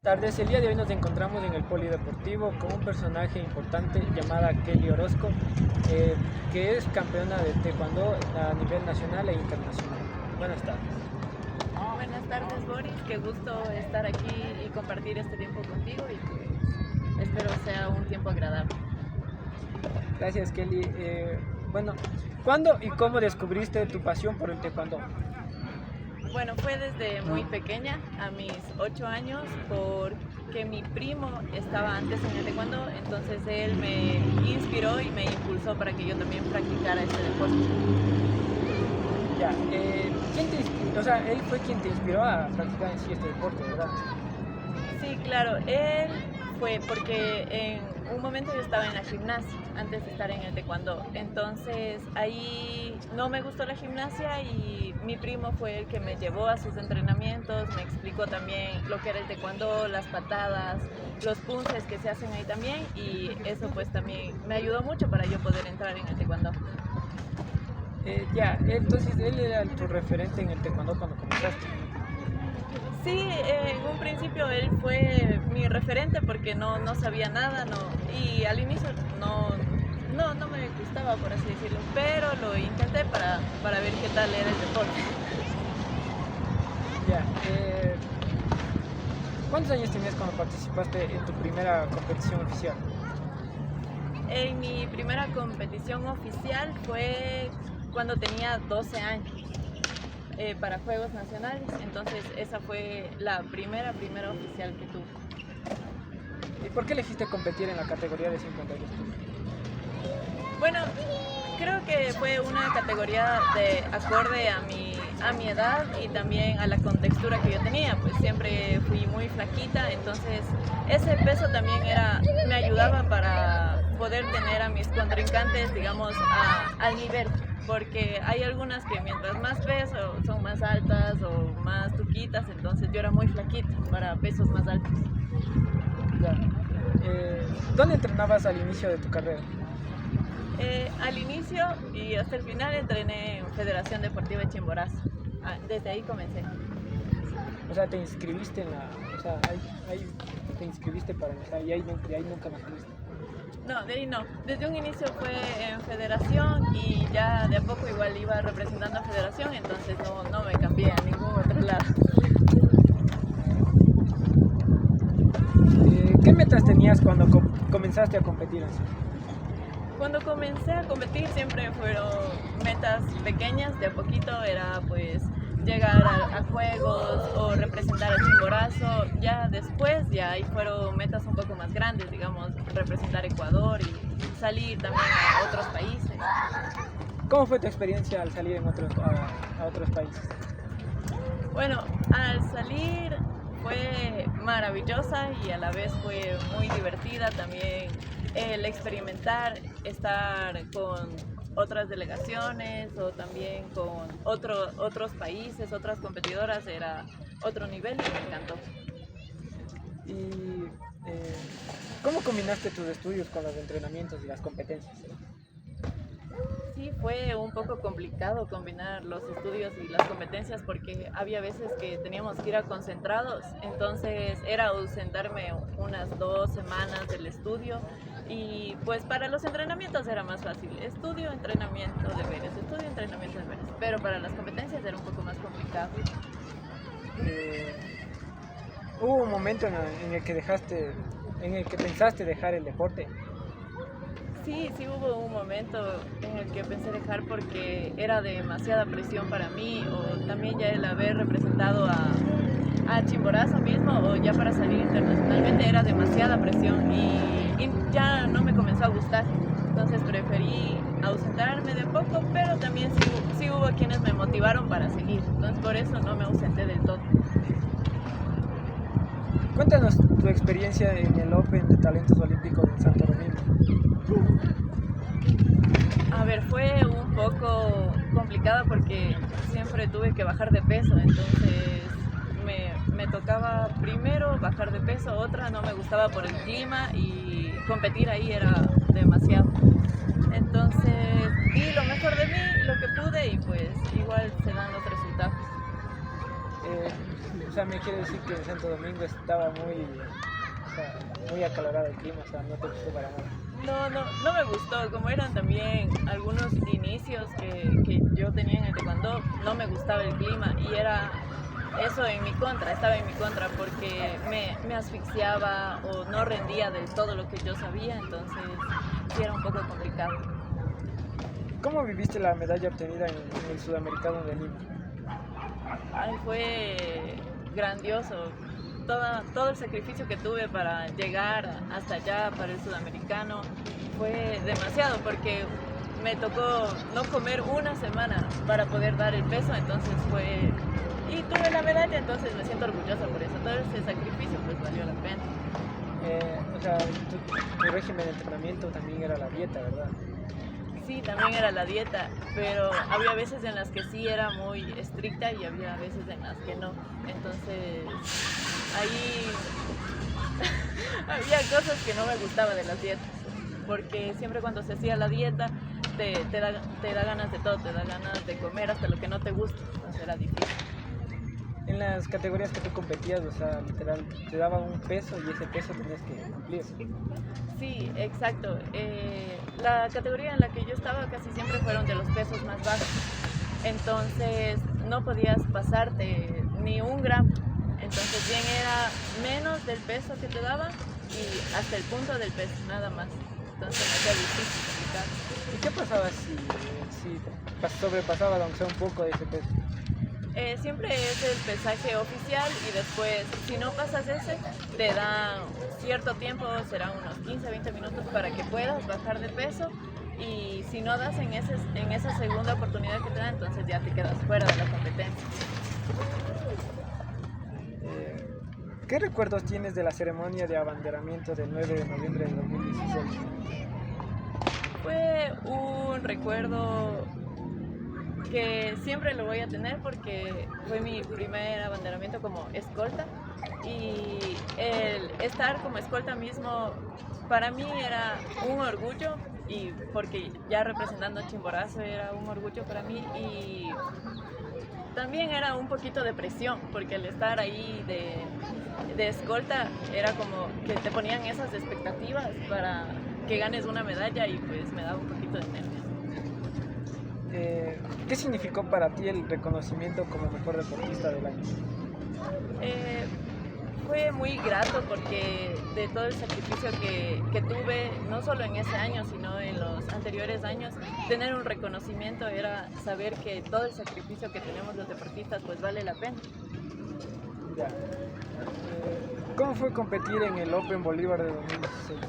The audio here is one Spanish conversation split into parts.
Tardes, el día de hoy nos encontramos en el Polideportivo con un personaje importante llamada Kelly Orozco, eh, que es campeona de taekwondo a nivel nacional e internacional. Buenas tardes. Buenas tardes, Boris. Qué gusto estar aquí y compartir este tiempo contigo y pues espero sea un tiempo agradable. Gracias, Kelly. Bueno, ¿cuándo y cómo descubriste tu pasión por el taekwondo? Bueno, fue desde muy pequeña, a mis 8 años, porque mi primo estaba antes en el taekwondo, entonces él me inspiró y me impulsó para que yo también practicara este deporte. Ya, ¿quién te inspiró? O sea, él fue quien te inspiró a practicar en sí este deporte, ¿verdad? Sí, claro, él fue porque en un momento yo estaba en la gimnasia antes de estar en el taekwondo, entonces ahí no me gustó la gimnasia y mi primo fue el que me llevó a sus entrenamientos, me explicó también lo que era el taekwondo, las patadas, los punces que se hacen ahí también y eso pues también me ayudó mucho para yo poder entrar en el taekwondo. Ya, entonces él era tu referente en el taekwondo cuando comenzaste. Sí, en un principio él fue mi referente porque no sabía nada, y al inicio no me gustaba, por así decirlo, pero lo intenté para ver qué tal era el deporte. Ya, ¿cuántos años tenías cuando participaste en tu primera competición oficial? En mi primera competición oficial fue cuando tenía 12 años. Para Juegos Nacionales, entonces esa fue la primera oficial que tuve. ¿Y por qué elegiste competir en la categoría de 52 kilos? Bueno, creo que fue una categoría de acorde a mi edad y también a la contextura que yo tenía, pues siempre fui muy flaquita, entonces ese peso también me ayudaba para poder tener a mis contrincantes, digamos, al nivel. Porque hay algunas que mientras más peso son más altas o más tuquitas, entonces yo era muy flaquita para pesos más altos. Ya. ¿Dónde entrenabas al inicio de tu carrera? Al inicio y hasta el final entrené en Federación Deportiva de Chimborazo. Desde ahí comencé. O sea, te inscribiste en la... O sea, ahí te inscribiste para empezar y de ahí nunca más fuiste. No, de ahí no. Desde un inicio fue en Federación y ya de a poco igual iba representando a Federación, entonces no me cambié a ningún otro lado. ¿Qué metas tenías cuando comenzaste a competir así? Cuando comencé a competir siempre fueron metas pequeñas, de a poquito era pues llegar a juegos o representar a Chimborazo. Ya después, ya ahí fueron metas un poco más grandes, digamos, representar Ecuador y salir también a otros países. ¿Cómo fue tu experiencia al salir a otros países? Bueno, al salir fue maravillosa y a la vez fue muy divertida también el experimentar, estar con otras delegaciones o también con otros países, otras competidoras, era otro nivel y me encantó. ¿Y cómo combinaste tus estudios con los entrenamientos y las competencias? Sí, fue un poco complicado combinar los estudios y las competencias porque había veces que teníamos que ir a concentrados, entonces era ausentarme unas 2 semanas del estudio y pues para los entrenamientos era más fácil, estudio, entrenamiento, deberes, estudio, entrenamiento, deberes, pero para las competencias era un poco más complicado. Eh, ¿Hubo un momento en el que pensaste dejar el deporte? Sí, sí hubo un momento en el que pensé dejar porque era demasiada presión para mí o también ya el haber representado a Chimborazo mismo o ya para salir internacionalmente era demasiada presión y ya no me comenzó a gustar. Entonces preferí ausentarme de poco, pero también sí hubo quienes me motivaron para seguir. Entonces por eso no me ausenté del todo. Cuéntanos tu experiencia en el Open de Talentos Olímpicos en Santo Domingo. A ver, fue un poco complicada porque siempre tuve que bajar de peso, entonces me tocaba primero bajar de peso, otra no me gustaba por el clima y competir ahí era demasiado. Entonces di lo mejor de mí, lo que pude y pues igual se dan los resultados. O sea, me quiere decir que en Santo Domingo estaba muy, o sea, muy acalorado el clima, o sea, no te gustó para nada. No me gustó, como eran también algunos inicios que yo tenía en el taekwondo, no me gustaba el clima y era eso en mi contra, estaba en mi contra porque me asfixiaba o no rendía del todo lo que yo sabía, entonces sí era un poco complicado. ¿Cómo viviste la medalla obtenida en el Sudamericano de Lima? Ay, fue grandioso. Todo el sacrificio que tuve para llegar hasta allá, para el sudamericano, fue demasiado porque me tocó no comer una semana para poder dar el peso, entonces fue... Y tuve la medalla, entonces me siento orgullosa por eso. Todo ese sacrificio pues valió la pena. O sea, tu régimen de entrenamiento también era la dieta, ¿verdad? Sí, también era la dieta, pero había veces en las que sí era muy estricta y había veces en las que no. Entonces, ahí había cosas que no me gustaban de las dietas, porque siempre cuando se hacía la dieta te da ganas de todo, te da ganas de comer hasta lo que no te gusta, entonces era difícil. En las categorías que tú competías, o sea, literal, te daban un peso y ese peso tenías que cumplir. Sí, exacto. La categoría en la que yo estaba casi siempre fueron de los pesos más bajos. Entonces no podías pasarte ni un gramo. Entonces bien era menos del peso que te daban y hasta el punto del peso, nada más. Entonces me hacía difícil explicar. ¿Y qué pasaba si sobrepasaba, aunque sea un poco de ese peso? Siempre es el pesaje oficial y después, si no pasas ese, te dan cierto tiempo, serán unos 15-20 minutos para que puedas bajar de peso y si no das en esa segunda oportunidad que te dan, entonces ya te quedas fuera de la competencia. ¿Qué recuerdos tienes de la ceremonia de abanderamiento del 9 de noviembre de 2016? Fue un recuerdo que siempre lo voy a tener porque fue mi primer abanderamiento como escolta y el estar como escolta mismo para mí era un orgullo y porque ya representando a Chimborazo era un orgullo para mí y también era un poquito de presión porque el estar ahí de escolta era como que te ponían esas expectativas para que ganes una medalla y pues me daba un poquito de nervios. ¿Qué significó para ti el reconocimiento como mejor deportista del año? Fue muy grato porque de todo el sacrificio que tuve, no solo en ese año, sino en los anteriores años, tener un reconocimiento era saber que todo el sacrificio que tenemos los deportistas pues vale la pena. Ya. ¿Cómo fue competir en el Open Bolívar de 2016?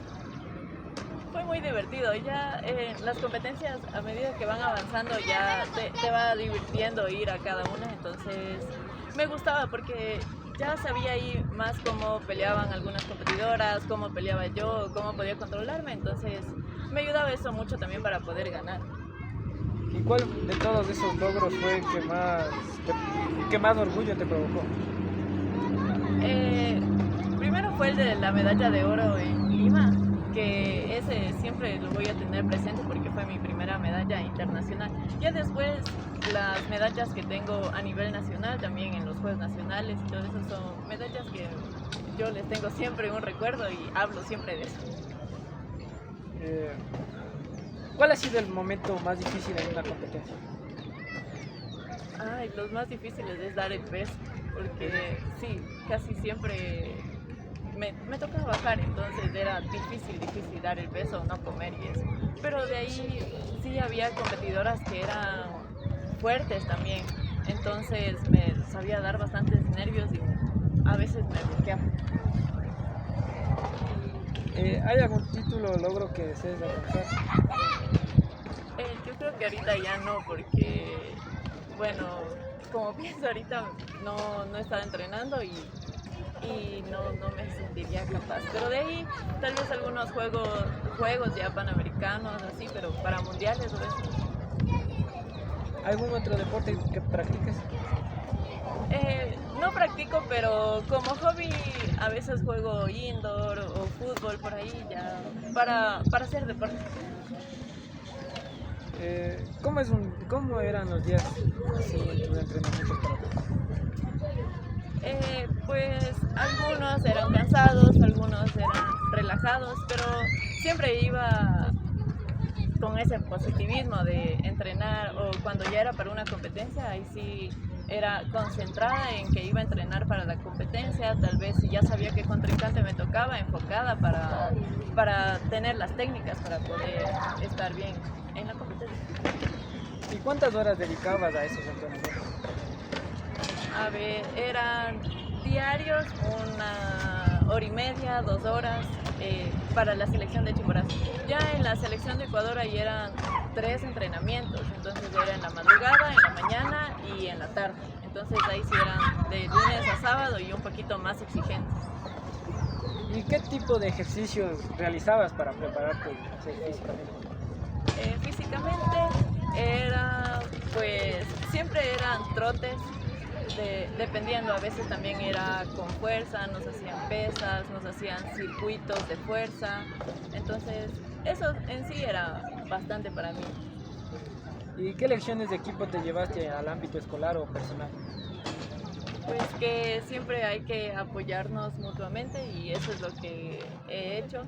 Fue muy divertido, ya las competencias a medida que van avanzando ya te va divirtiendo ir a cada una, entonces me gustaba porque ya sabía ahí más cómo peleaban algunas competidoras, cómo peleaba yo, cómo podía controlarme, entonces me ayudaba eso mucho también para poder ganar. ¿Y cuál de todos esos logros fue el que más orgullo te provocó? Primero fue el de la medalla de oro en Lima, que ese siempre lo voy a tener presente porque fue mi primera medalla internacional. Ya después las medallas que tengo a nivel nacional, también en los Juegos Nacionales y todo eso son medallas que yo les tengo siempre un recuerdo y hablo siempre de eso. ¿Cuál ha sido el momento más difícil en una competencia? Ay, los más difíciles es dar el peso, porque sí, casi siempre me tocaba bajar, entonces era difícil dar el peso, no comer y eso. Pero de ahí sí había competidoras que eran fuertes también, entonces me sabía dar bastantes nervios y a veces me bloqueaba. ¿Hay algún título o logro que desees alcanzar? Yo creo que ahorita ya no, porque, bueno, como pienso ahorita no he estado entrenando y no me sentiría capaz. Pero de ahí, tal vez algunos juegos ya panamericanos, así, pero para mundiales o eso. ¿Algún otro deporte que practiques? No practico, pero como hobby a veces juego indoor o fútbol por ahí ya para hacer deporte. ¿Cómo eran los días así en tus entrenamientos para ti? Pues algunos eran cansados, algunos eran relajados, pero siempre iba con ese positivismo de entrenar, o cuando ya era para una competencia, ahí sí era concentrada en que iba a entrenar para la competencia, tal vez si ya sabía qué contrincante me tocaba, enfocada para tener las técnicas para poder estar bien en la competencia. ¿Y cuántas horas dedicabas a esos entrenamientos? A ver, eran diarios, 1 hora y media, 2 horas para la selección de Chimborazo. Ya en la selección de Ecuador ahí eran 3 entrenamientos, entonces era en la madrugada, en la mañana y en la tarde. Entonces ahí sí eran de lunes a sábado y un poquito más exigentes. ¿Y qué tipo de ejercicios realizabas para prepararte físicamente? Físicamente era, pues siempre eran trotes, dependiendo, a veces también era con fuerza, nos hacían pesas, nos hacían circuitos de fuerza, entonces eso en sí era bastante para mí. ¿Y qué lecciones de equipo te llevaste al ámbito escolar o personal? Pues que siempre hay que apoyarnos mutuamente y eso es lo que he hecho.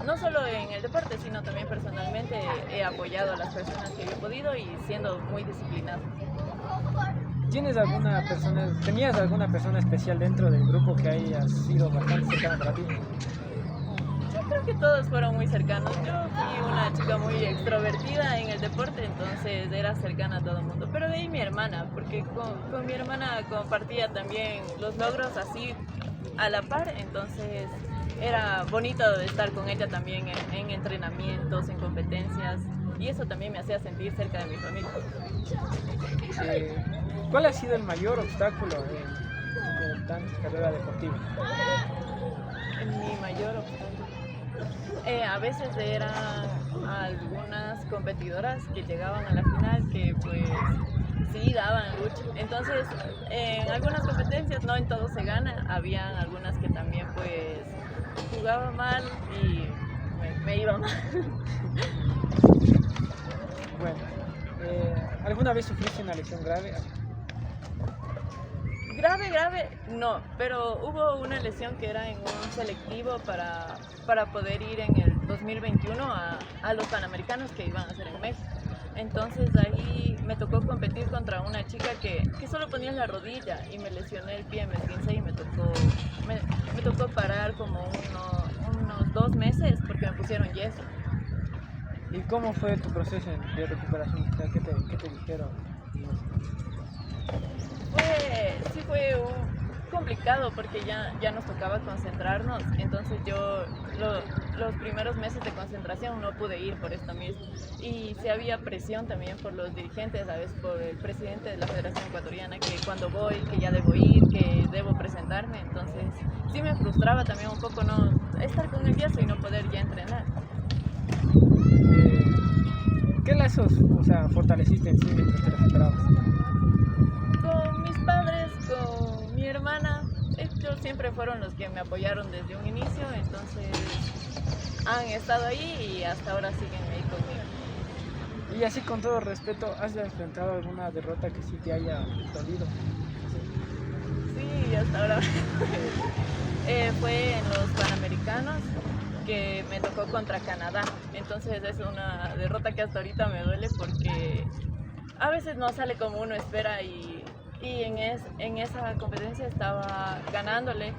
No solo en el deporte, sino también personalmente he apoyado a las personas que yo he podido y siendo muy disciplinado. ¿Tenías alguna persona especial dentro del grupo que haya sido bastante cercana para ti? Yo creo que todos fueron muy cercanos. Yo fui una chica muy extrovertida en el deporte, entonces era cercana a todo el mundo. Pero de ahí mi hermana, porque con mi hermana compartía también los logros así a la par, entonces era bonito estar con ella también en entrenamientos, en competencias, y eso también me hacía sentir cerca de mi familia. ¿Cuál ha sido el mayor obstáculo en tu carrera deportiva? Mi mayor obstáculo. A veces eran algunas competidoras que llegaban a la final que pues sí daban lucha. Entonces en algunas competencias, no en todo se gana, habían algunas que también pues jugaba mal y me iba mal. Bueno, ¿alguna vez sufriste una lesión grave? Grave, no, pero hubo una lesión que era en un selectivo para poder ir en el 2021 a los Panamericanos que iban a ser en México. Entonces ahí me tocó competir contra una chica que solo ponía la rodilla y me lesioné el pie, me esguincé y me tocó parar como unos 2 meses porque me pusieron yeso. ¿Y cómo fue tu proceso de recuperación? O sea, ¿qué te dijeron? Sí fue complicado porque ya nos tocaba concentrarnos, entonces yo los primeros meses de concentración no pude ir por esto mismo y sí había presión también por los dirigentes, a veces por el presidente de la Federación Ecuatoriana, que cuando voy, que ya debo ir, que debo presentarme, entonces sí me frustraba también un poco no estar con el yeso y no poder ya entrenar. ¿Qué lazos, fortaleciste en sí mientras te recuperabas? Con mis padres, con mi hermana, ellos siempre fueron los que me apoyaron desde un inicio, entonces han estado ahí y hasta ahora siguen ahí conmigo. Y así, con todo respeto, ¿has enfrentado alguna derrota que sí te haya dolido? Sí, hasta ahora fue en los Panamericanos que me tocó contra Canadá, entonces es una derrota que hasta ahorita me duele porque a veces no sale como uno espera y en esa competencia estaba ganándole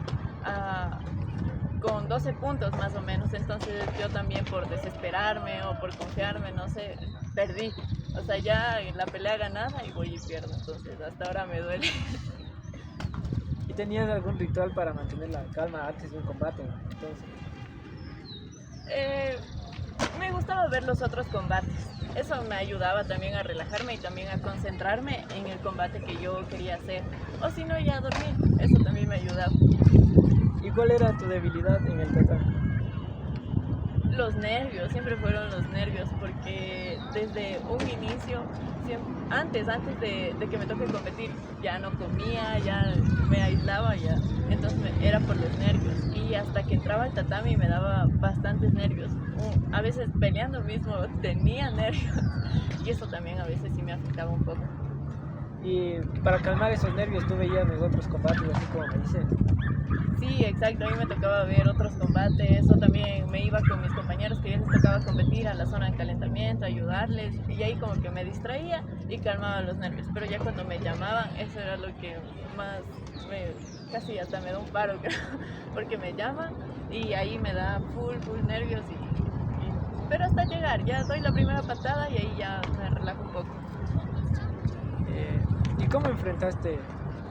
con 12 puntos más o menos, entonces yo también por desesperarme o por confiarme, no sé, perdí. O sea, ya en la pelea ganada y voy y pierdo, entonces hasta ahora me duele. ¿Y tenías algún ritual para mantener la calma antes de un combate? Entonces, me gustaba ver los otros combates. Eso me ayudaba también a relajarme y también a concentrarme en el combate que yo quería hacer. O si no, ya dormir. Eso también me ayudaba. ¿Y cuál era tu debilidad en el tatami? Los nervios, siempre fueron los nervios, porque desde un inicio, antes de que me toque competir, ya no comía, ya me aislaba, entonces era por los nervios. Y hasta que entraba al tatami me daba bastantes nervios. A veces peleando mismo tenía nervios y eso también a veces sí me afectaba un poco. Y para calmar esos nervios tú veías los otros combates, así como me dices. Sí, exacto, a mí me tocaba ver otros combates, o también me iba con mis compañeros que ya les tocaba competir a la zona de calentamiento, ayudarles, y ahí como que me distraía y calmaba los nervios, pero ya cuando me llamaban, eso era lo que más, casi hasta me da un paro, creo, porque me llaman y ahí me da full nervios, pero hasta llegar, ya doy la primera patada y ahí ya me relajo un poco. ¿Y cómo enfrentaste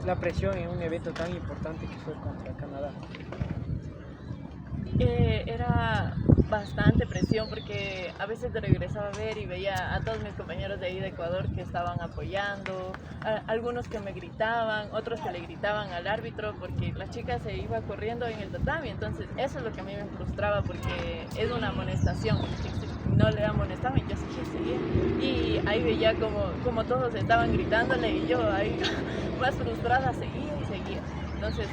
la presión en un evento tan importante que fue contra Canadá? Era bastante presión porque a veces te regresaba a ver y veía a todos mis compañeros de ahí de Ecuador que estaban apoyando, algunos que me gritaban, otros que le gritaban al árbitro porque la chica se iba corriendo en el tatami, entonces eso es lo que a mí me frustraba porque es una amonestación, no le amonestaban y yo seguía y ahí veía como todos estaban gritándole y yo ahí más frustrada seguía, entonces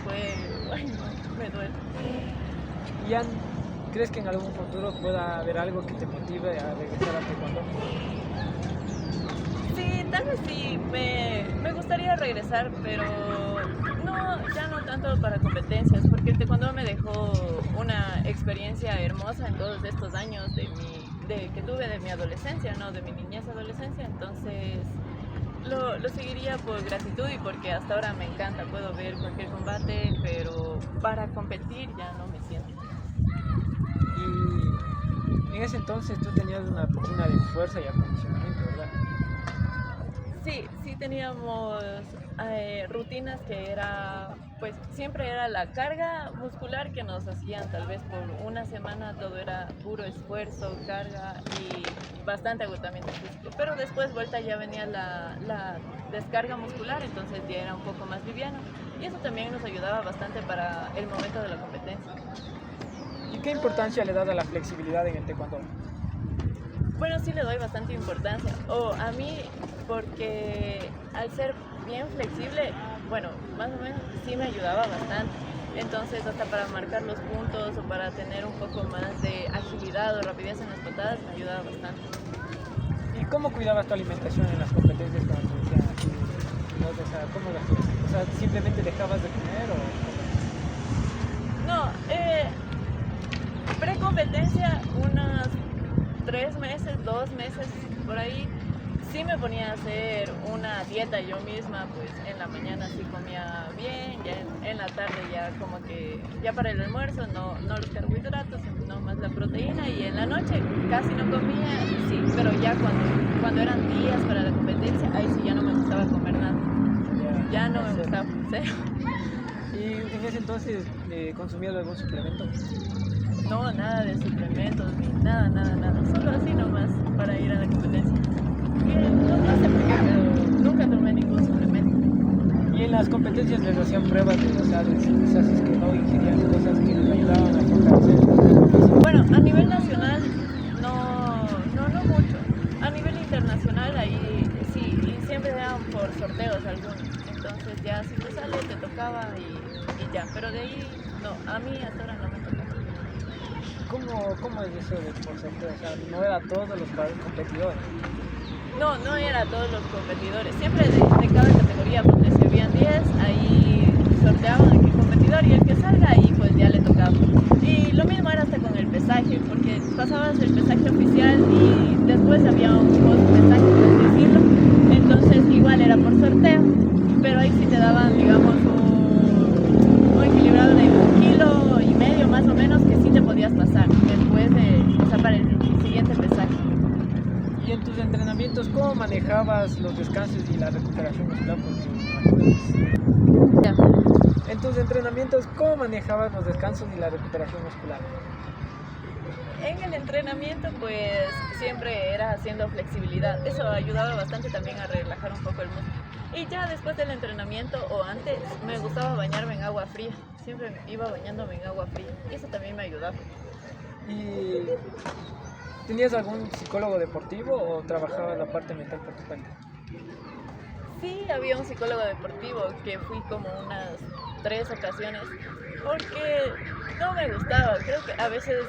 ay, no, me duele. Ian, ¿crees que en algún futuro pueda haber algo que te motive a regresar a taekwondo? Sí, tal vez sí, me gustaría regresar, pero ya no tanto para competencias, porque el taekwondo me dejó una experiencia hermosa en todos estos años que tuve de mi adolescencia, ¿no? De mi niñez adolescencia, entonces lo seguiría por gratitud y porque hasta ahora me encanta, puedo ver cualquier combate, pero para competir ya no me siento. Y en ese entonces tú tenías una rutina de fuerza y acondicionamiento, ¿verdad? Sí teníamos rutinas que pues siempre era la carga muscular que nos hacían tal vez por una semana, todo era puro esfuerzo, carga y bastante agotamiento físico, pero después vuelta ya venía la descarga muscular, entonces ya era un poco más liviano y eso también nos ayudaba bastante para el momento de la competencia. ¿Y qué importancia le das a la flexibilidad en el taekwondo? Bueno, sí le doy bastante importancia, a mí porque al ser bien flexible, bueno, más o menos sí me ayudaba bastante, entonces hasta para marcar los puntos o para tener un poco más de agilidad o rapidez en las patadas me ayudaba bastante. ¿Y cómo cuidabas tu alimentación en las competencias cuando te decían así? ¿No? O sea, ¿cómo lo hacías? O sea, ¿simplemente dejabas de comer o...? No, pre-competencia, unos 3 meses, 2 meses por ahí, sí me ponía a hacer una dieta yo misma, pues en la mañana sí comía bien, ya en la tarde ya como que, ya para el almuerzo no los carbohidratos, sino más la proteína y en la noche casi no comía, sí, pero ya cuando eran días para la competencia, ahí sí ya no me gustaba comer nada, ya no me gustaba, cero. ¿Y en ese entonces consumías algún suplemento? No, nada de suplementos, ni nada, solo así nomás para ir a la competencia. No sé por qué, pero nunca tomé ningún suplemento. ¿Y en las competencias les hacían pruebas de quizás es que no ingerían cosas que les ayudaban a fortalecer? Bueno, a nivel nacional no mucho. A nivel internacional ahí sí, y siempre eran por sorteos algunos. Entonces ya si te sale te tocaba y ya, pero de ahí no, a mí hasta ahora no me tocaba. ¿Cómo es eso de por sorteo? O sea, no era todos los competidores. No era todos los competidores, siempre de cada categoría, porque si habían 10, ahí sorteaban a qué competidor y el que salga ahí pues ya le tocaba. Y lo mismo era hasta con el pesaje, porque pasabas el pesaje oficial y después había un post-pesaje, por así decirlo, entonces igual era por sorteo, pero ahí sí te daban, digamos, un equilibrado de 1,5 kilos más o menos que sí te podías pasar después para el siguiente pesaje. ¿Y en tus entrenamientos cómo manejabas los descansos y la recuperación muscular? En tus entrenamientos, ¿cómo manejabas los descansos y la recuperación muscular? En el entrenamiento pues siempre era haciendo flexibilidad, eso ayudaba bastante también a relajar un poco el músculo. Y ya después del entrenamiento o antes me gustaba bañarme en agua fría, siempre iba bañándome en agua fría y eso también me ayudaba. ¿Y tenías algún psicólogo deportivo o trabajabas la parte mental por tu cuenta? Sí, había un psicólogo deportivo que fui como unas 3 ocasiones porque no me gustaba. Creo que a veces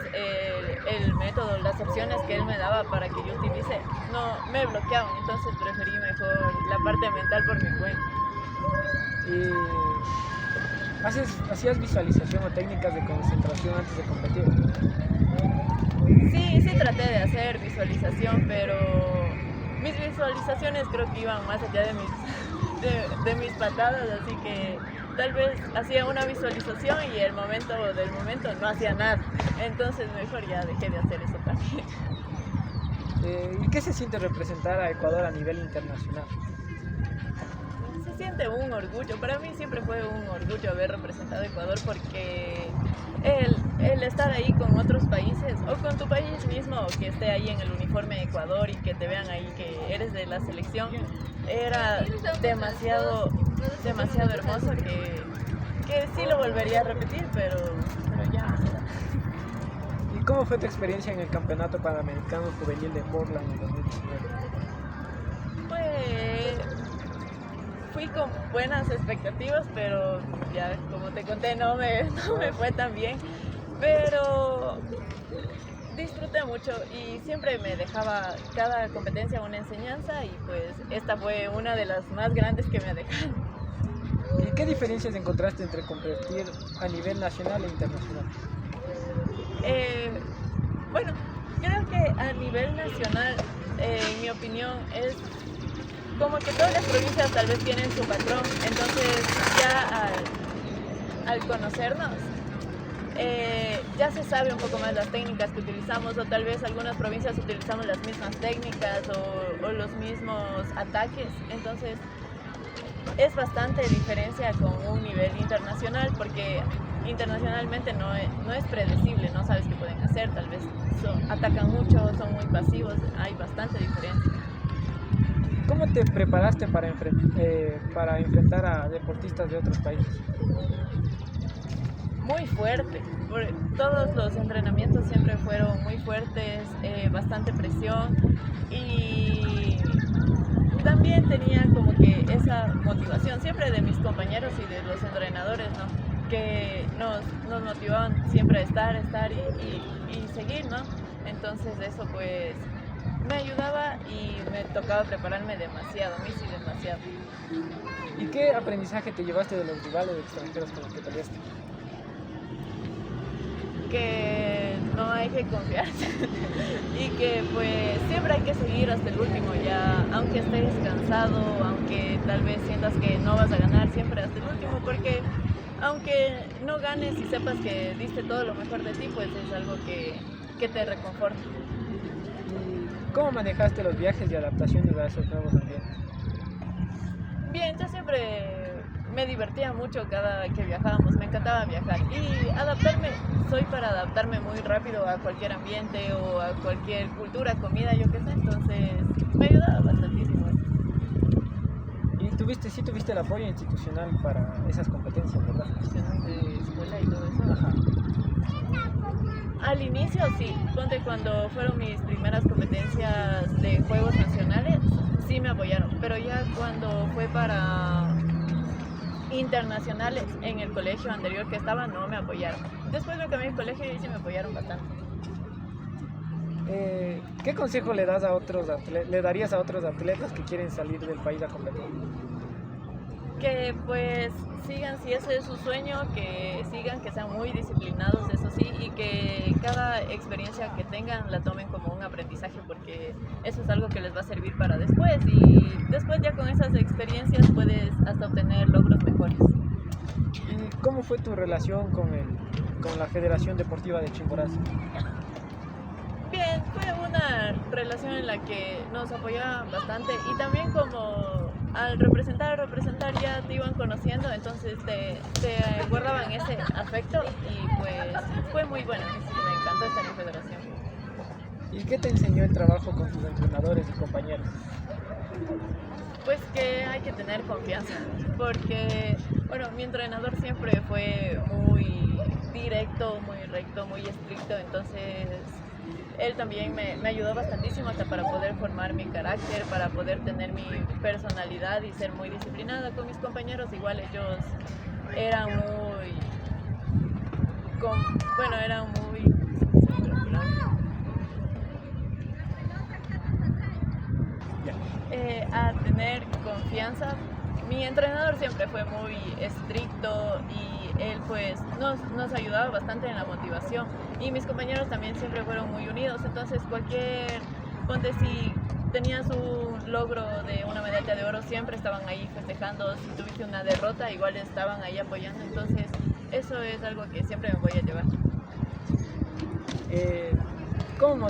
el método, las opciones que él me daba para que yo utilice, no me bloqueaban. Entonces preferí mejor la parte mental por mi cuenta. ¿Hacías visualización o técnicas de concentración antes de competir? Sí, sí traté de hacer visualización, pero mis visualizaciones creo que iban más allá de mis patadas, así que tal vez hacía una visualización y el momento del momento no hacía nada. Entonces mejor ya dejé de hacer eso también. ¿Y qué se siente representar a Ecuador a nivel internacional? Se siente un orgullo. Para mí siempre fue un orgullo haber representado a Ecuador porque el estar ahí con otros países o con tu país mismo, que esté ahí en el uniforme de Ecuador y que te vean ahí que eres de la selección, era demasiado hermoso que sí lo volvería a repetir, pero ya. ¿Y cómo fue tu experiencia en el Campeonato Panamericano Juvenil de Portland en 2019? Pues fui con buenas expectativas, pero ya como te conté no me fue tan bien, pero disfruté mucho y siempre me dejaba cada competencia una enseñanza y pues esta fue una de las más grandes que me dejaron. ¿Y qué diferencias encontraste entre competir a nivel nacional e internacional? Bueno, creo que a nivel nacional, en mi opinión, es como que todas las provincias tal vez tienen su patrón, entonces ya al conocernos, ya se sabe un poco más las técnicas que utilizamos, o tal vez algunas provincias utilizamos las mismas técnicas o los mismos ataques, entonces es bastante diferencia con un nivel internacional porque internacionalmente no es predecible, no sabes qué pueden hacer, tal vez atacan mucho, son muy pasivos, hay bastante diferencia. ¿Cómo te preparaste para enfrentar a deportistas de otros países? Muy fuerte, todos los entrenamientos siempre fueron muy fuertes, bastante presión y también tenía como que esa motivación siempre de mis compañeros y de los entrenadores, ¿no? Que nos motivaban siempre a estar y seguir, ¿no? Entonces eso pues me ayudaba y me tocaba prepararme demasiado, a mí sí demasiado. ¿Y qué aprendizaje te llevaste de los rivales extranjeros con los que peleaste? Que no hay que confiarse y que pues siempre hay que seguir hasta el último ya, aunque estés cansado, aunque tal vez sientas que no vas a ganar, siempre hasta el último, porque aunque no ganes y sepas que diste todo lo mejor de ti, pues es algo que te reconforta. ¿Y cómo manejaste los viajes y adaptaciones a esos nuevos ambientes? Bien, yo siempre me divertía mucho cada que viajábamos, me encantaba viajar y adaptarme, soy para adaptarme muy rápido a cualquier ambiente o a cualquier cultura, comida, yo qué sé, entonces me ayudaba bastantísimo. ¿Y sí tuviste el apoyo institucional para esas competencias, verdad? De escuela y todo eso? Ajá. Al inicio sí, ponte cuando fueron mis primeras competencias de Juegos Nacionales, sí me apoyaron, pero ya cuando fue para internacionales en el colegio anterior que estaba no me apoyaron. Después me cambié de colegio y sí me apoyaron bastante. ¿Qué consejo le darías a otros atletas que quieren salir del país a competir? Que pues sigan, si ese es su sueño, que sigan, que sean muy disciplinados, eso sí, y que cada experiencia que tengan la tomen como un aprendizaje, porque eso es algo que les va a servir para después, y después ya con esas experiencias puedes hasta obtener logros mejores. ¿Y cómo fue tu relación con la Federación Deportiva de Chimborazo? Bien, fue una relación en la que nos apoyaban bastante y también como al representar ya te iban conociendo, entonces te guardaban ese afecto y pues fue muy bueno, me encantó estar en federación. ¿Y qué te enseñó el trabajo con tus entrenadores y compañeros? Pues que hay que tener confianza, porque bueno, mi entrenador siempre fue muy directo, muy recto, muy estricto, entonces él también me ayudó bastantísimo hasta para poder formar mi carácter, para poder tener mi personalidad y ser muy disciplinada con mis compañeros. Igual ellos eran eran muy a tener confianza. Mi entrenador siempre fue muy estricto y él pues nos ayudaba bastante en la motivación, y mis compañeros también siempre fueron muy unidos. Entonces ponte si tenías un logro de una medalla de oro, siempre estaban ahí festejando. Si tuviste una derrota, igual estaban ahí apoyando. Entonces eso es algo que siempre me voy a llevar. ¿Cómo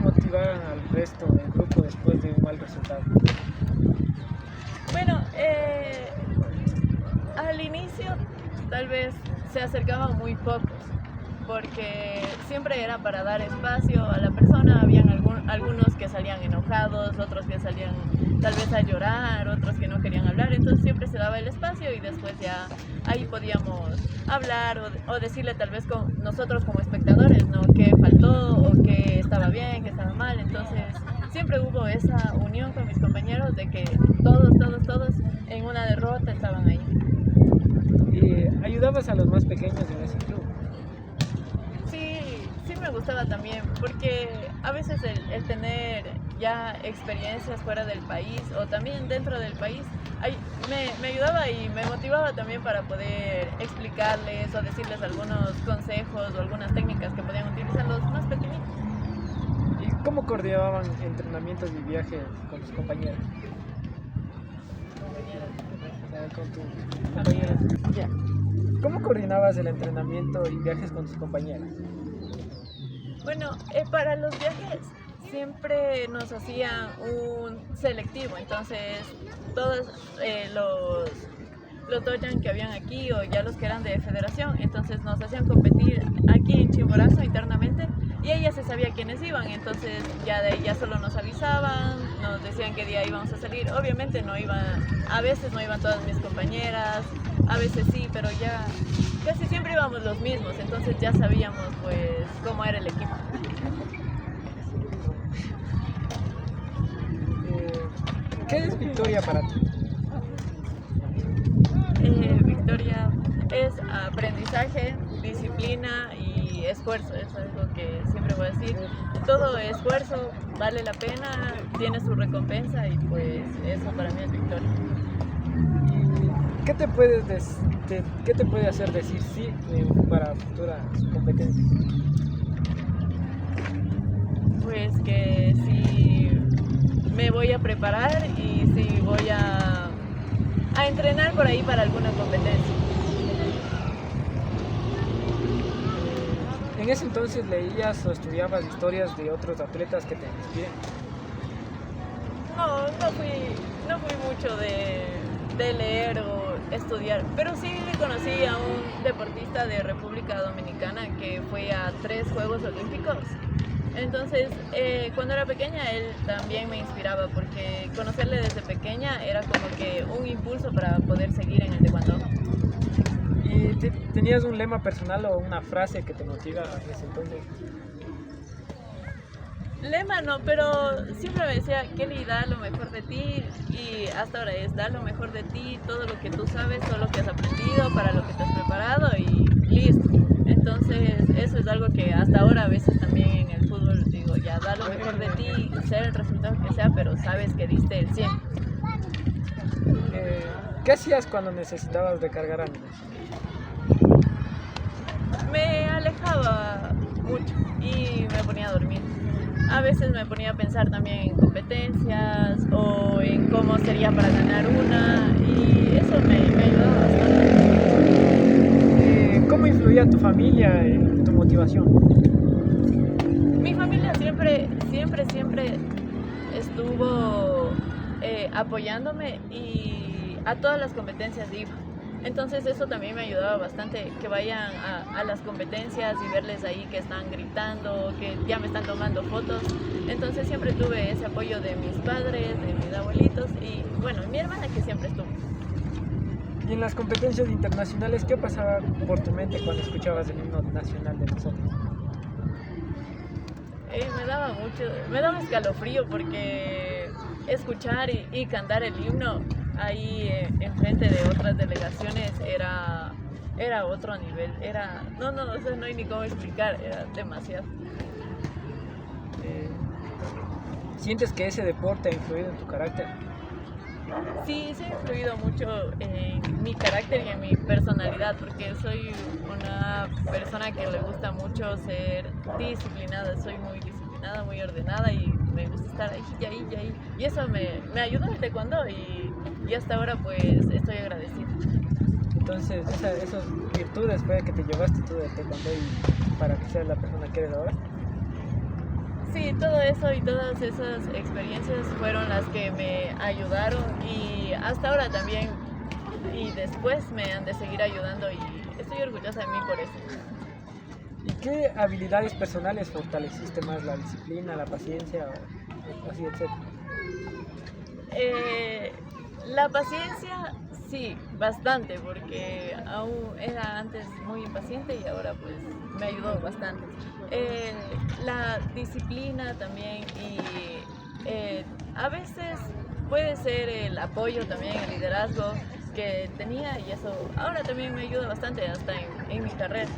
motivaron al resto del grupo después de un mal resultado? Bueno, al inicio tal vez se acercaban muy pocos, porque siempre era para dar espacio a la persona. Habían algunos que salían enojados, otros que salían tal vez a llorar, otros que no querían hablar. Entonces siempre se daba el espacio y después ya ahí podíamos hablar o decirle tal vez con nosotros como espectadores, ¿no?, qué faltó o qué estaba bien, qué estaba mal. Entonces siempre hubo esa unión con mis compañeros de que todos en una derrota estaban ahí. ¿Y ayudabas a los más pequeños en ese club? Sí me gustaba también, porque a veces el tener ya experiencias fuera del país o también dentro del país me ayudaba y me motivaba también para poder explicarles o decirles algunos consejos o algunas técnicas que podían utilizar los más pequeñitos. ¿Y cómo coordinaban entrenamientos y viajes con tus compañeros? Con tus compañeras. Ya. ¿Cómo coordinabas el entrenamiento y viajes con tus compañeras? Bueno, para los viajes siempre nos hacían un selectivo. Entonces todos los dojan que habían aquí o ya los que eran de federación, entonces nos hacían competir aquí en Chimborazo internamente, y ella se sabía quiénes iban. Entonces ya de ahí ya solo nos avisaban, nos decían qué día íbamos a salir. Obviamente a veces no iban todas mis compañeras, a veces sí, pero ya casi siempre íbamos los mismos. Entonces ya sabíamos pues cómo era el equipo. ¿Qué es victoria para ti? Victoria es aprendizaje, disciplina y esfuerzo. Es algo que siempre voy a decir. Todo esfuerzo vale la pena, tiene su recompensa, y pues eso para mí es victoria. ¿Y qué te puede hacer decir sí para futuras competencias? Pues que si me voy a preparar y si voy a entrenar por ahí para alguna competencia. ¿En ese entonces leías o estudiabas historias de otros atletas que te inspiren? No fui mucho de leer o estudiar, pero sí conocí a un deportista de República Dominicana que fue a 3 Juegos Olímpicos. Entonces, cuando era pequeña, él también me inspiraba, porque conocerle desde pequeña era como que un impulso para poder seguir en el taekwondo. ¿Y tenías un lema personal o una frase que te motiva en ese entonces? Lema no, pero siempre me decía: Kelly, da lo mejor de ti, y hasta ahora es: da lo mejor de ti, todo lo que tú sabes, todo lo que has aprendido, para lo que te has preparado, y listo. Entonces eso es algo que hasta ahora a veces también en el fútbol digo: ya, da lo mejor de ti, sea el resultado que sea, pero sabes que diste el 100. ¿Qué hacías cuando necesitabas recargar ánimos? Me alejaba mucho y me ponía a dormir. A veces me ponía a pensar también en competencias o en cómo sería para ganar una, y eso me ayudaba bastante. ¿Cómo influía tu familia en tu motivación? Mi familia siempre estuvo apoyándome, y a todas las competencias iba. Entonces eso también me ayudaba bastante, que vayan a las competencias y verles ahí que están gritando, que ya me están tomando fotos. Entonces siempre tuve ese apoyo de mis padres, de mis abuelitos y bueno, mi hermana, que siempre estuvo. Y en las competencias internacionales, ¿qué pasaba por tu mente cuando escuchabas el himno nacional de nosotros? Me daba escalofrío porque escuchar y cantar el himno ahí enfrente de otras delegaciones era otro nivel, o sea, no hay ni cómo explicar, era demasiado. ¿Sientes que ese deporte ha influido en tu carácter? Sí, ha influido mucho en mi carácter y en mi personalidad, porque soy una persona que le gusta mucho ser disciplinada, soy muy disciplinada, muy ordenada y me gusta estar ahí y ahí y ahí. Y eso me ayudó en el taekwondo y hasta ahora pues estoy agradecida. Entonces, esas virtudes fue que te llevaste tú del taekwondo y para que seas la persona que eres ahora. Sí, todo eso y todas esas experiencias fueron las que me ayudaron y hasta ahora también y después me han de seguir ayudando y estoy orgullosa de mí por eso. ¿Y qué habilidades personales fortaleciste más? ¿La disciplina, la paciencia, así, etcétera? La paciencia, sí, bastante, porque aún era antes muy impaciente y ahora pues me ayudó bastante. La disciplina también y a veces puede ser el apoyo también, el liderazgo que tenía y eso ahora también me ayuda bastante hasta en mi carrera.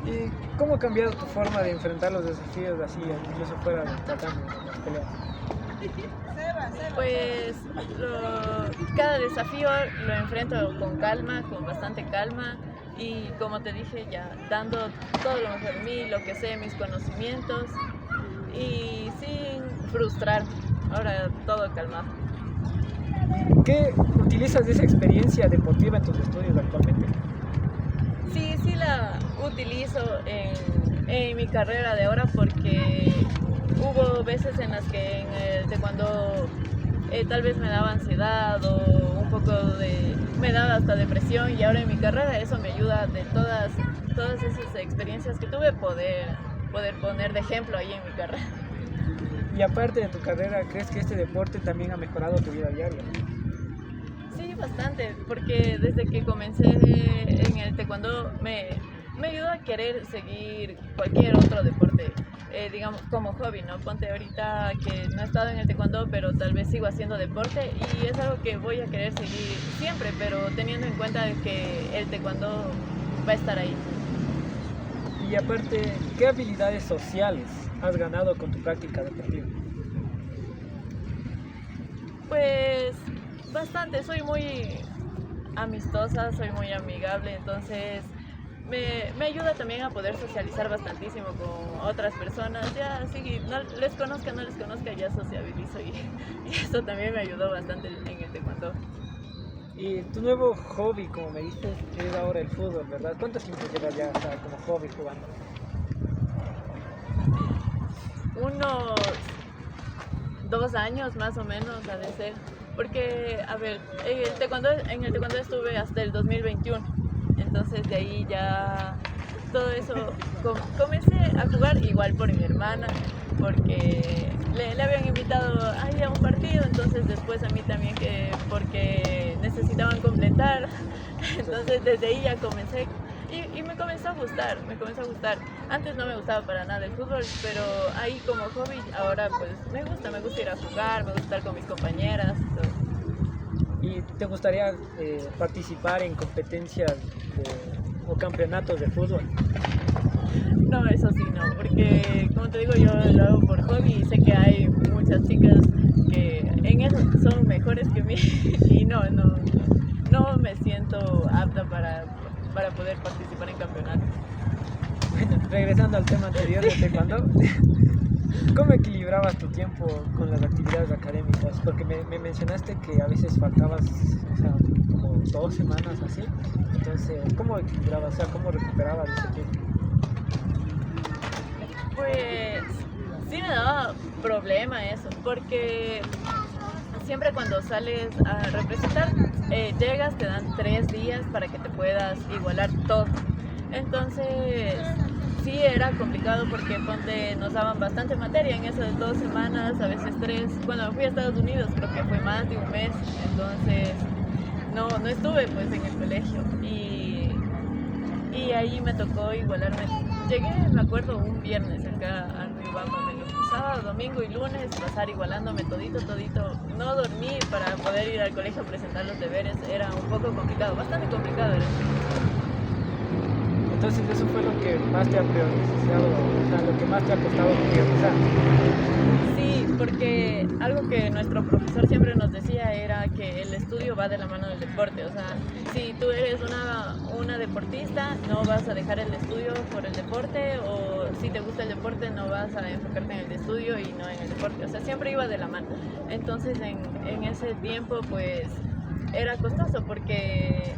¿Y cómo ha cambiado tu forma de enfrentar los desafíos así, incluso fuera de tratando las peleas? Pues cada desafío lo enfrento con calma, con bastante calma y como te dije ya dando todo lo mejor de mí, lo que sé, mis conocimientos y sin frustrar, ahora todo calmado. ¿Qué utilizas de esa experiencia deportiva en tus estudios actualmente? Sí la utilizo en mi carrera de ahora porque hubo veces en las que en el taekwondo tal vez me daba ansiedad o un poco me daba hasta depresión y ahora en mi carrera eso me ayuda de todas esas experiencias que tuve poder poner de ejemplo ahí en mi carrera. Y aparte de tu carrera, ¿crees que este deporte también ha mejorado tu vida diaria? Sí, bastante, porque desde que comencé en el taekwondo me ayudó a querer seguir cualquier otro deporte, digamos como hobby, ¿no? Ponte ahorita que no he estado en el taekwondo, pero tal vez sigo haciendo deporte y es algo que voy a querer seguir siempre, pero teniendo en cuenta que el taekwondo va a estar ahí. Y aparte, ¿qué habilidades sociales has ganado con tu práctica deportiva? Pues bastante, soy muy amistosa, soy muy amigable, entonces me ayuda también a poder socializar bastantísimo con otras personas, ya así, no les conozca, ya sociabilizo y eso también me ayudó bastante en el taekwondo. Y tu nuevo hobby, como me dices, es ahora el fútbol, ¿verdad? ¿Cuánto tiempo llevas ya como hobby jugando? Unos 2 años más o menos ha de ser, porque a ver, en el taekwondo estuve hasta el 2021, entonces de ahí ya todo eso comencé a jugar igual por mi hermana, porque le habían invitado ahí a un partido, entonces después a mí también porque necesitaban completar, entonces desde ahí ya comencé y me comenzó a gustar, Antes no me gustaba para nada el fútbol, pero ahí como hobby ahora pues me gusta ir a jugar, me gusta estar con mis compañeras y todo. ¿Y te gustaría participar en competencias o campeonatos de fútbol? No, eso sí, no, porque como te digo, yo lo hago por hobby y sé que hay muchas chicas que en eso son mejores que mí y no me siento apta para poder participar en campeonatos. Bueno, regresando al tema anterior de taekwondo, ¿cómo equilibrabas tu tiempo con las actividades académicas? Porque me mencionaste que a veces faltabas, o sea, como 2 semanas así, entonces, ¿cómo equilibrabas? O sea, ¿cómo recuperabas ese tiempo? Pues sí me daba problema eso, porque siempre cuando sales a representar, llegas, te dan 3 días para que te puedas igualar todo. Entonces sí era complicado porque nos daban bastante materia en esas 2 semanas, a veces 3. Cuando fui a Estados Unidos creo que fue más de un mes, entonces no estuve pues en el colegio y ahí me tocó igualarme llegué, me acuerdo, un viernes acá a Riobamba, sábado, domingo y lunes, pasar igualándome todito, no dormí para poder ir al colegio a presentar los deberes, era un poco complicado, bastante complicado era. Entonces eso fue lo que más te ha priorizado, o sea, lo que más te ha costado priorizar. Sí, porque algo que nuestro profesor siempre nos decía era que el estudio va de la mano del deporte. O sea, si tú eres una deportista, no vas a dejar el estudio por el deporte, o si te gusta el deporte, no vas a enfocarte en el estudio y no en el deporte. O sea, siempre iba de la mano. Entonces, en ese tiempo, pues, era costoso porque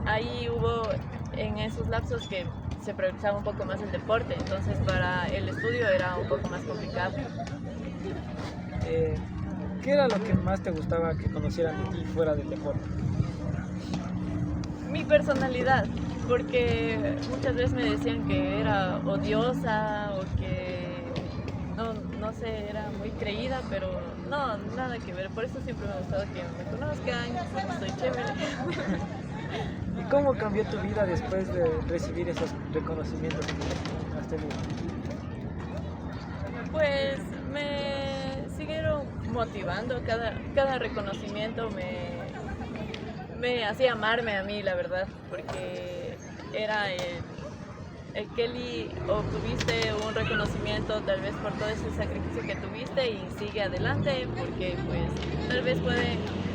ahí hubo en esos lapsos que se priorizaba un poco más el deporte, entonces para el estudio era un poco más complicado. ¿Qué era lo que más te gustaba que conocieran de ti fuera del deporte? Mi personalidad, porque muchas veces me decían que era odiosa o que no sé, era muy creída, pero no, nada que ver, por eso siempre me ha gustado que me conozcan, soy chévere. ¿Y cómo cambió tu vida después de recibir esos reconocimientos que has tenido? Pues me siguieron motivando, cada reconocimiento me hacía amarme a mí, la verdad, porque era el Kelly, obtuviste un reconocimiento tal vez por todo ese sacrificio que tuviste y sigue adelante, porque pues tal vez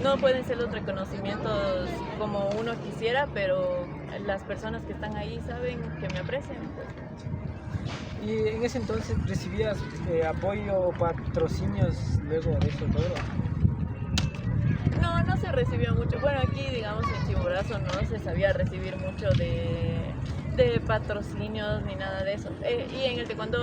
no pueden ser los reconocimientos como uno quisiera, pero las personas que están ahí saben que me aprecian. Pues. ¿Y en ese entonces recibías apoyo o patrocinios luego de esos logros? No se recibió mucho. Bueno, aquí digamos en Chimborazo no se sabía recibir mucho de patrocinios ni nada de eso. Y en el taekwondo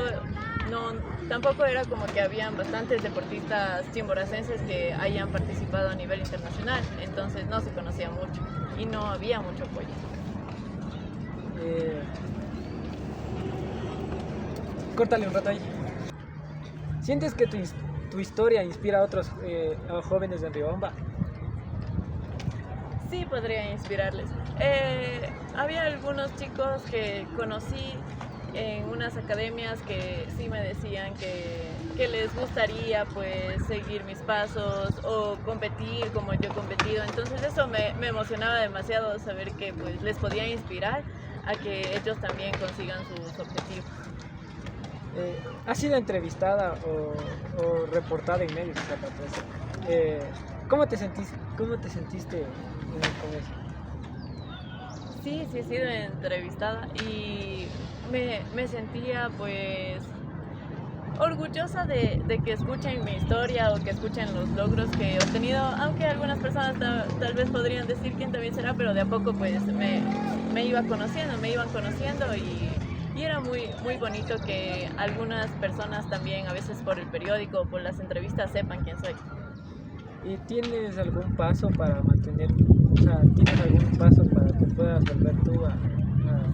tampoco era como que habían bastantes deportistas chimboracenses que hayan participado a nivel internacional, entonces no se conocía mucho y no había mucho apoyo. Córtale un rato ahí. ¿Sientes que tu historia inspira a otros a jóvenes de Riobamba? Sí, podría inspirarles. Había algunos chicos que conocí en unas academias que sí me decían que les gustaría pues seguir mis pasos o competir como yo he competido. Entonces eso me emocionaba demasiado saber que pues les podía inspirar a que ellos también consigan sus objetivos. ¿Has sido entrevistada o reportada en medios? ¿Cómo te sentiste con eso? Sí, he sido entrevistada y me sentía pues orgullosa de que escuchen mi historia o que escuchen los logros que he obtenido, aunque algunas personas tal vez podrían decir quién también será, pero de a poco pues me iban conociendo y era muy bonito que algunas personas también, a veces por el periódico o por las entrevistas, sepan quién soy. ¿Y tienes algún paso para mantener, o sea, tienes algún paso para que puedas volver tú a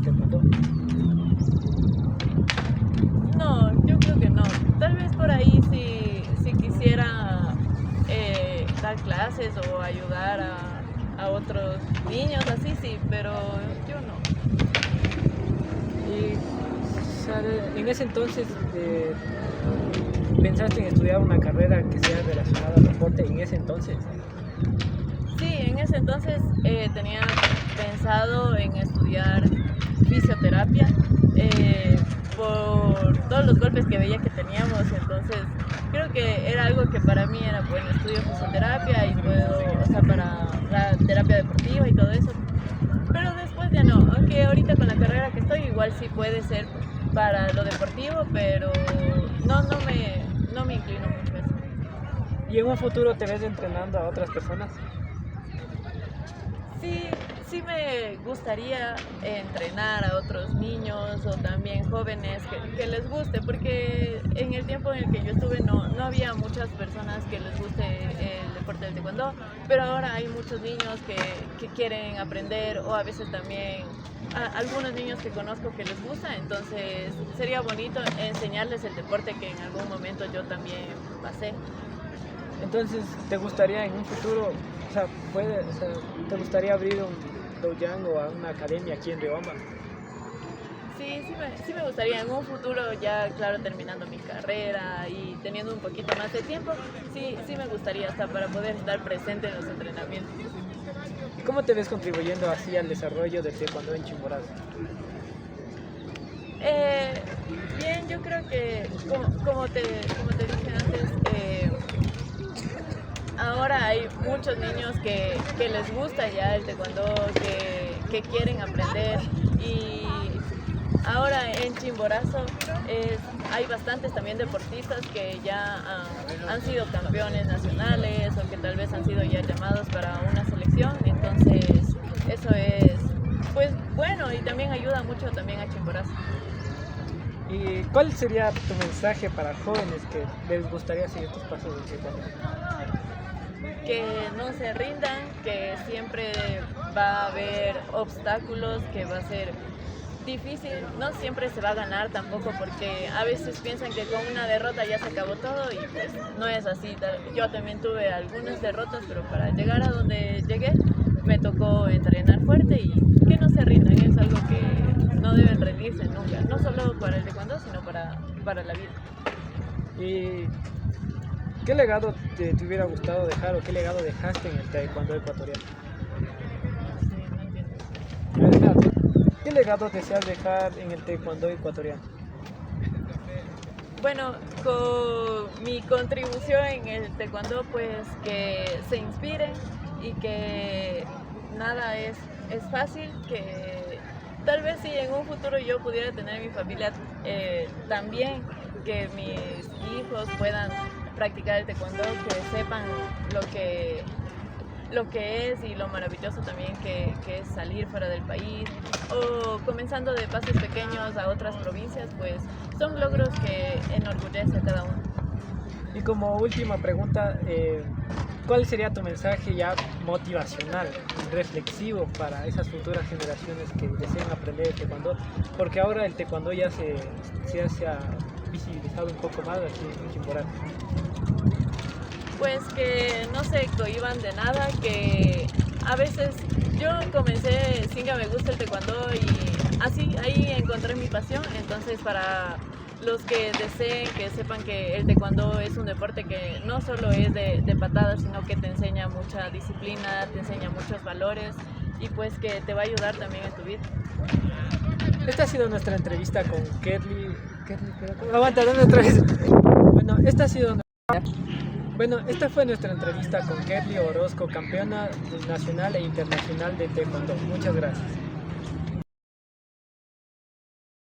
taekwondo? No, yo creo que no. Tal vez por ahí si quisiera dar clases o ayudar a otros niños, así sí, pero yo no. Y, o sea, en ese entonces pensaste en estudiar una carrera que sea relacionada al deporte, en ese entonces. Sí, en ese entonces tenía pensado en estudiar fisioterapia por todos los golpes que veía que teníamos, entonces creo que era algo que para mí era bueno, estudio fisioterapia y o sea, para la terapia deportiva y todo eso, pero después ya no, aunque ahorita con la carrera que estoy igual sí puede ser para lo deportivo, pero no me inclino mucho a eso. ¿Y en un futuro te ves entrenando a otras personas? Sí me gustaría entrenar a otros niños o también jóvenes que les guste, porque en el tiempo en el que yo estuve no había muchas personas que les guste el deporte del taekwondo, pero ahora hay muchos niños que quieren aprender o a veces también algunos niños que conozco que les gusta, entonces sería bonito enseñarles el deporte que en algún momento yo también pasé. Entonces, ¿te gustaría en un futuro, te gustaría abrir un doujang o una academia aquí en Riobamba? Sí me gustaría en un futuro ya, claro, terminando mi carrera y teniendo un poquito más de tiempo, sí me gustaría hasta para poder estar presente en los entrenamientos. ¿Y cómo te ves contribuyendo así al desarrollo del taekwondo en Chimborazo? Bien, yo creo que, como te dije antes, ahora hay muchos niños que les gusta ya el taekwondo, que quieren aprender y ahora en Chimborazo hay bastantes también deportistas que ya han sido campeones nacionales o que tal vez han sido ya llamados para una selección, entonces eso es pues bueno y también ayuda mucho también a Chimborazo. ¿Y cuál sería tu mensaje para jóvenes que les gustaría seguir tus pasos del taekwondo? Que no se rindan, que siempre va a haber obstáculos, que va a ser difícil, no siempre se va a ganar tampoco porque a veces piensan que con una derrota ya se acabó todo y pues no es así. Yo también tuve algunas derrotas, pero para llegar a donde llegué me tocó entrenar fuerte y que no se rindan, es algo que no deben rendirse nunca, no solo para el taekwondo, sino para la vida. ¿Y qué legado te hubiera gustado dejar o qué legado dejaste en el taekwondo ecuatoriano? No entiendo. ¿Qué legado deseas dejar en el taekwondo ecuatoriano? Bueno, con mi contribución en el taekwondo, pues que se inspiren y que nada es fácil, que tal vez si en un futuro yo pudiera tener mi familia también, que mis hijos puedan practicar el taekwondo, que sepan lo que es y lo maravilloso también que es salir fuera del país o comenzando de pasos pequeños a otras provincias, pues son logros que enorgullece a cada uno. Y como última pregunta, ¿cuál sería tu mensaje ya motivacional, reflexivo para esas futuras generaciones que deseen aprender el taekwondo? Porque ahora el taekwondo ya se ha visibilizado un poco más aquí en Chimborazo. Pues que no se cohíban de nada, que a veces yo comencé sin que me guste el taekwondo y así ahí encontré mi pasión, entonces para los que deseen que sepan que el taekwondo es un deporte que no solo es de patadas, sino que te enseña mucha disciplina, te enseña muchos valores y pues que te va a ayudar también en tu vida. Esta ha sido nuestra entrevista con Kerly. Aguanta, dame otra vez. Esta fue nuestra entrevista con Kerly Orozco, campeona nacional e internacional de taekwondo. Muchas gracias.